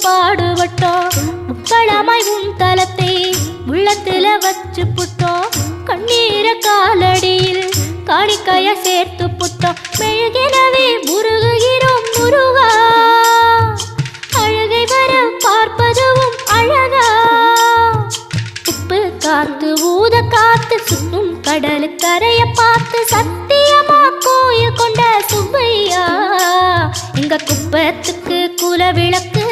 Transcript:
பாடுபட்டோம். முக்களமாய் உன் தலத்தை உள்ளத்துல வச்சு புட்டோம். கண்ணீர காலடியில் காணிக்கைய சேர்த்து புட்டோம். மெழுகெனவே முருகுகிறோம் முருகா, அழகை வர பார்ப்பதுவும் அழகா. உப்பு காத்து ஊத காத்து சுத்தும் கடலு கரைய பார்த்து சத்தியமா கோயில் கொண்ட சுப்பையா. எங்க குப்பத்துக்கு குல விளக்கு